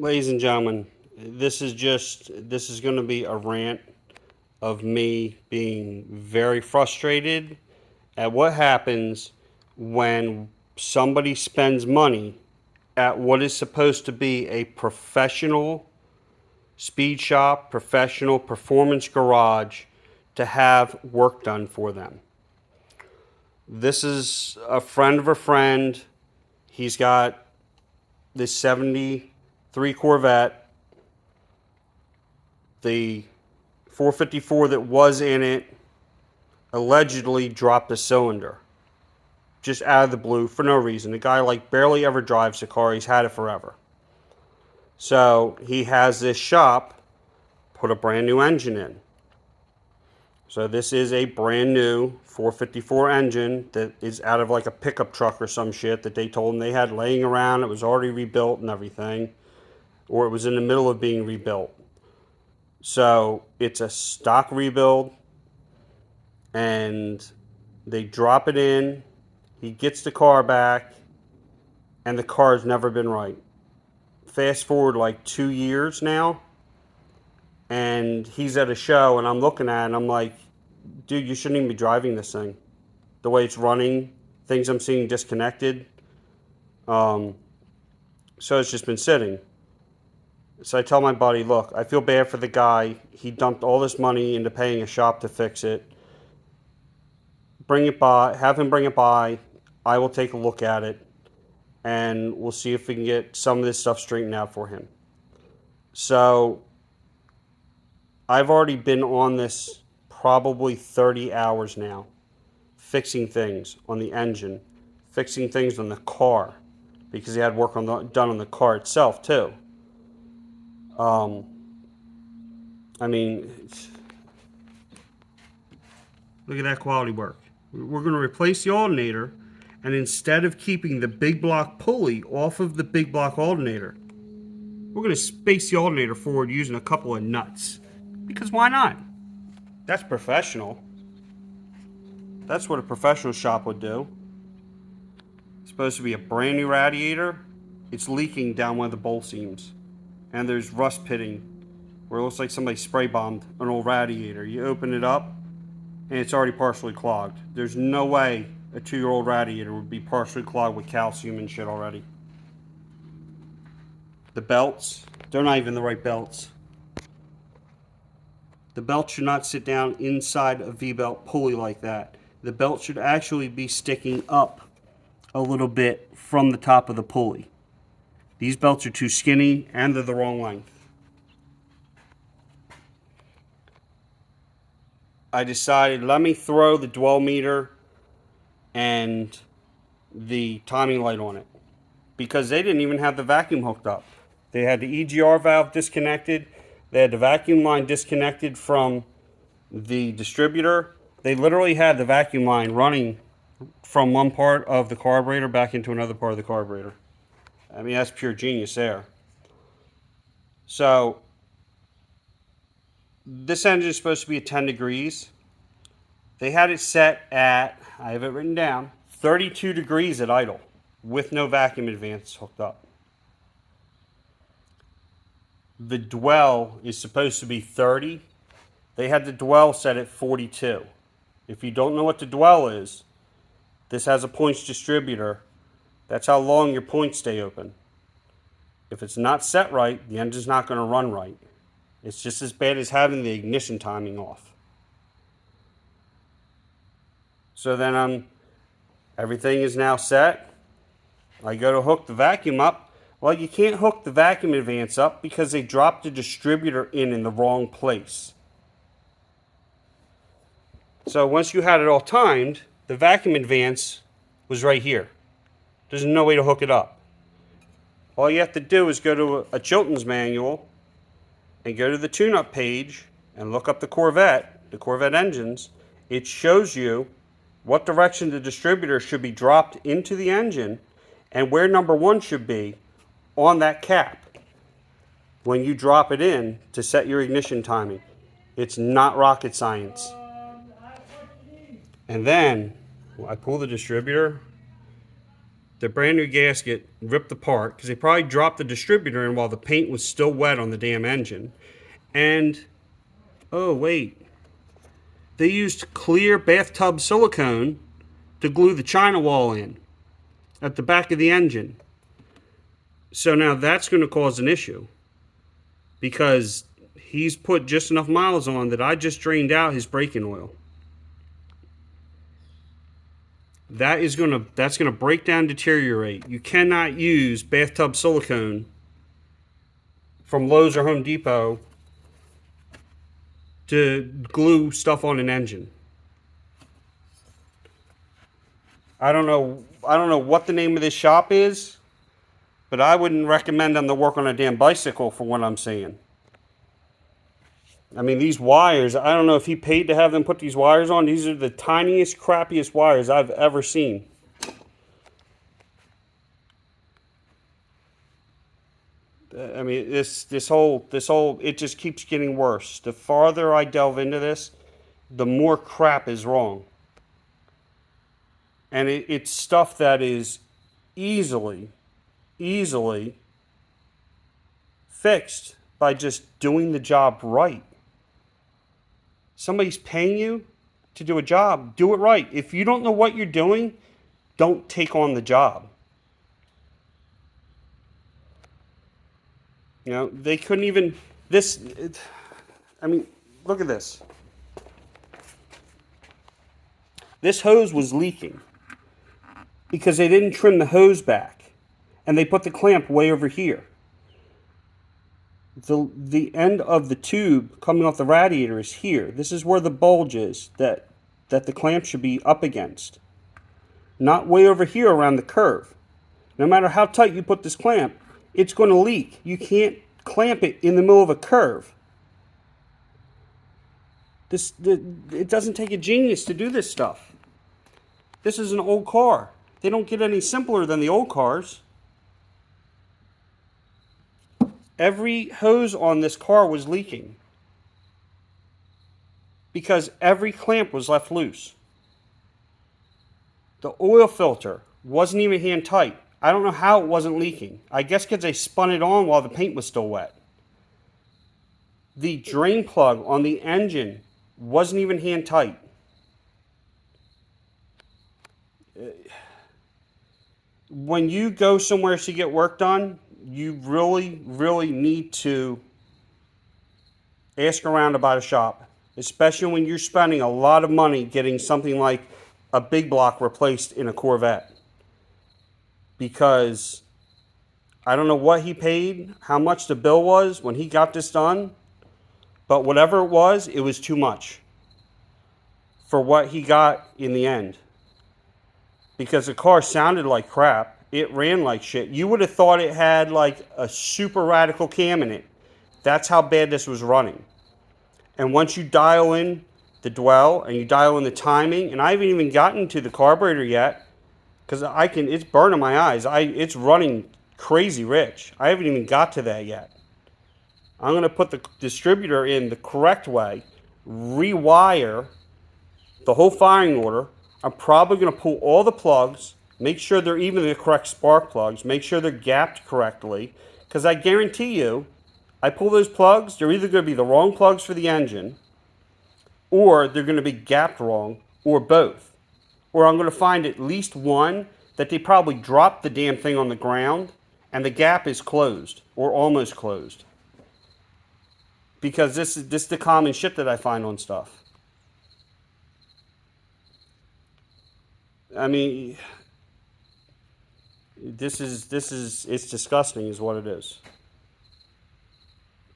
Ladies and gentlemen, this is going to be a rant of me being very frustrated at what happens when somebody spends money at what is supposed to be a professional speed shop, professional performance garage to have work done for them. This is a friend of a friend. He's got this 73 Corvette. The 454 that was in it allegedly dropped a cylinder just out of the blue for no reason. The guy barely ever drives the car. He's had it forever. So he has this shop put a brand new engine in. So this is a brand new 454 engine that is out of a pickup truck or some shit that they told them they had laying around. It was already rebuilt and everything, or it was in the middle of being rebuilt. So it's a stock rebuild, and they drop it in. He gets the car back, and the car's never been right. Fast forward 2 years now, and he's at a show, and I'm looking at it, and I'm like, dude, you shouldn't even be driving this thing. The way it's running, things I'm seeing disconnected. So it's just been sitting. So I tell my buddy, look, I feel bad for the guy. He dumped all this money into paying a shop to fix it. Bring it by, have him bring it by. I will take a look at it, and we'll see if we can get some of this stuff straightened out for him. So I've already been on this probably 30 hours now, fixing things on the engine, fixing things on the car, because he had work done on the car itself too. I mean, look at that quality work. We're going to replace the alternator, and instead of keeping the big block pulley off of the big block alternator, we're going to space the alternator forward using a couple of nuts. Because why not? That's professional. That's what a professional shop would do. It's supposed to be a brand new radiator. It's leaking down one of the bolt seams. And there's rust pitting where it looks like somebody spray bombed an old radiator. You open it up and it's already partially clogged. There's no way a 2-year-old radiator would be partially clogged with calcium and shit already. The belts, they're not even the right belts. The belt should not sit down inside a V-belt pulley like that. The belt should actually be sticking up a little bit from the top of the pulley. These belts are too skinny and they're the wrong length. I decided, let me throw the dwell meter and the timing light on it, because they didn't even have the vacuum hooked up. They had the EGR valve disconnected. They had the vacuum line disconnected from the distributor. They literally had the vacuum line running from one part of the carburetor back into another part of the carburetor. I mean, that's pure genius there. So this engine is supposed to be at 10 degrees. They had it set at, I have it written down, 32 degrees at idle with no vacuum advance hooked up. The dwell is supposed to be 30. They had the dwell set at 42. If you don't know what the dwell is, this has a points distributor. That's how long your points stay open. If it's not set right, the engine's not going to run right. It's just as bad as having the ignition timing off. So then everything is now set. I go to hook the vacuum up. Well, you can't hook the vacuum advance up because they dropped the distributor in the wrong place. So once you had it all timed, the vacuum advance was right here. There's no way to hook it up. All you have to do is go to a Chilton's manual and go to the tune-up page and look up the Corvette engines. It shows you what direction the distributor should be dropped into the engine and where number 1 should be on that cap when you drop it in to set your ignition timing. It's not rocket science. And then I pull the distributor the brand new gasket ripped apart because they probably dropped the distributor in while the paint was still wet on the damn engine. And, oh, wait. They used clear bathtub silicone to glue the China wall in at the back of the engine. So now that's going to cause an issue because he's put just enough miles on that I just drained out his braking oil. That's gonna break down, deteriorate. You cannot use bathtub silicone from Lowe's or Home Depot to glue stuff on an engine. I don't know what the name of this shop is, but I wouldn't recommend them to work on a damn bicycle for what I'm saying. I mean, these wires, I don't know if he paid to have them put these wires on. These are the tiniest, crappiest wires I've ever seen. I mean, this whole, it just keeps getting worse. The farther I delve into this, the more crap is wrong. And it's stuff that is easily fixed by just doing the job right. Somebody's paying you to do a job, do it right. If you don't know what you're doing, don't take on the job. You know, they couldn't even, I mean, look at this. This hose was leaking because they didn't trim the hose back and they put the clamp way over here. The end of the tube coming off the radiator is here. This is where the bulge is that the clamp should be up against. Not way over here around the curve. No matter how tight you put this clamp, it's going to leak. You can't clamp it in the middle of a curve. It doesn't take a genius to do this stuff. This is an old car. They don't get any simpler than the old cars. Every hose on this car was leaking because every clamp was left loose. The oil filter wasn't even hand tight. I don't know how it wasn't leaking. I guess because they spun it on while the paint was still wet. The drain plug on the engine wasn't even hand tight. When you go somewhere to get work done, you really need to ask around about a shop, especially when you're spending a lot of money getting something like a big block replaced in a Corvette. Because I don't know what he paid, how much the bill was when he got this done, but whatever it was too much for what he got in the end. Because the car sounded like crap. It ran like shit. You would have thought it had like a super radical cam in it. That's how bad this was running. And once you dial in the dwell and you dial in the timing, and I haven't even gotten to the carburetor yet, because it's burning my eyes. It's running crazy rich. I haven't even got to that yet. I'm going to put the distributor in the correct way, rewire the whole firing order. I'm probably going to pull all the plugs, make sure they're even the correct spark plugs, make sure they're gapped correctly, because I guarantee you, I pull those plugs, they're either going to be the wrong plugs for the engine, or they're going to be gapped wrong, or both. Or I'm going to find at least one that they probably dropped the damn thing on the ground, and the gap is closed, or almost closed. Because this is the common shit that I find on stuff. I mean, it's disgusting is what it is.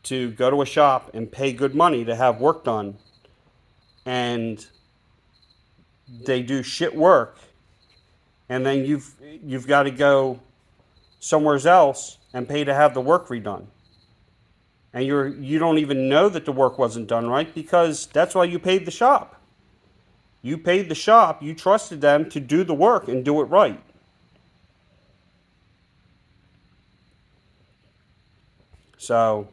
To go to a shop and pay good money to have work done, and they do shit work, and then you've got to go somewhere else and pay to have the work redone. And you don't even know that the work wasn't done right, because that's why you paid the shop. You paid the shop, you trusted them to do the work and do it right. So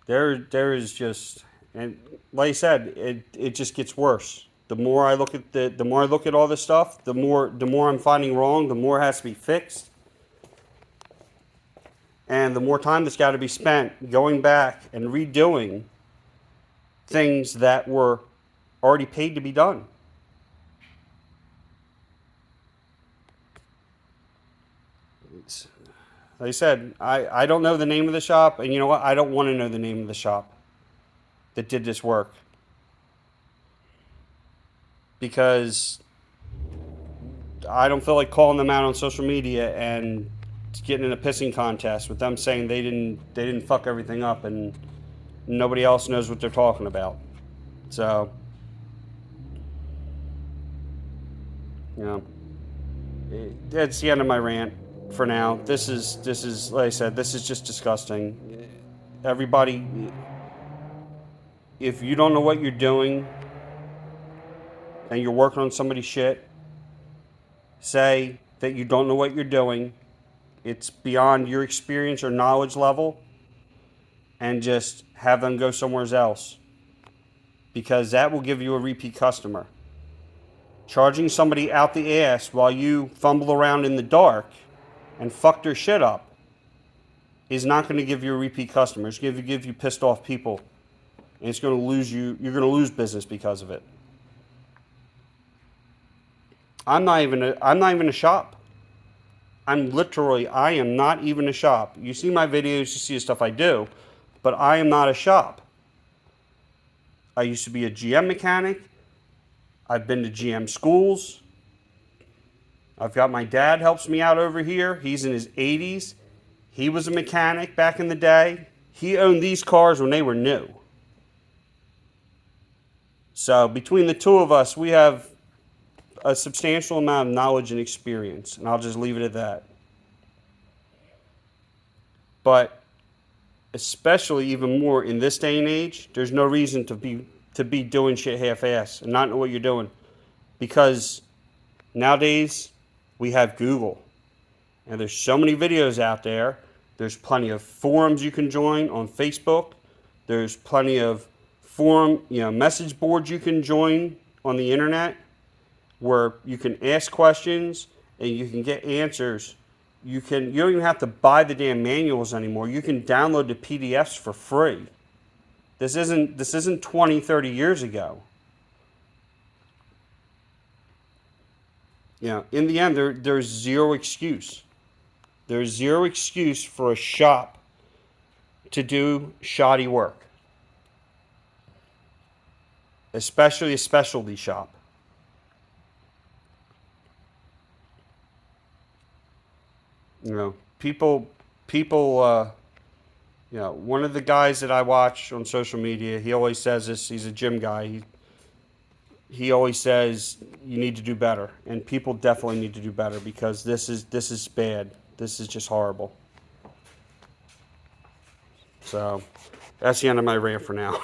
there is just, and like I said, it just gets worse. The more I look at the more I look at all this stuff, the more I'm finding wrong, the more it has to be fixed. And the more time that's got to be spent going back and redoing things that were already paid to be done. Like I said, I don't know the name of the shop, and you know what? I don't want to know the name of the shop that did this work. Because I don't feel like calling them out on social media and getting in a pissing contest with them saying they didn't fuck everything up and nobody else knows what they're talking about. So, you know, that's the end of my rant for now. This is like I said, this is just disgusting. Everybody, if you don't know what you're doing and you're working on somebody's shit, say that you don't know what you're doing. It's beyond your experience or knowledge level, and just have them go somewhere else, because that will give you a repeat customer. Charging somebody out the ass while you fumble around in the dark and fuck their shit up is not going to give you a repeat customer. It's going to give you pissed off people, and it's going to lose you. You're going to lose business because of it. I'm not even a shop. I am not even a shop. You see my videos, you see the stuff I do, but I am not a shop. I used to be a GM mechanic. I've been to GM schools. I've got my dad helps me out over here. He's in his 80s. He was a mechanic back in the day. He owned these cars when they were new. So between the two of us, we have a substantial amount of knowledge and experience, and I'll just leave it at that. But especially even more in this day and age, there's no reason to be doing shit half-ass and not know what you're doing, because nowadays we have Google, and there's so many videos out there. There's plenty of forums you can join on Facebook. There's plenty of message boards you can join on the internet, where you can ask questions and you can get answers. You don't even have to buy the damn manuals anymore. You can download the PDFs for free. This isn't 20, 30 years ago. In the end, there's zero excuse. There's zero excuse for a shop to do shoddy work, especially a specialty shop. People, one of the guys that I watch on social media, he always says this, he's a gym guy, he always says you need to do better, and people definitely need to do better, because this is bad. This is just horrible. So, that's the end of my rant for now.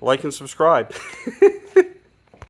Like and subscribe.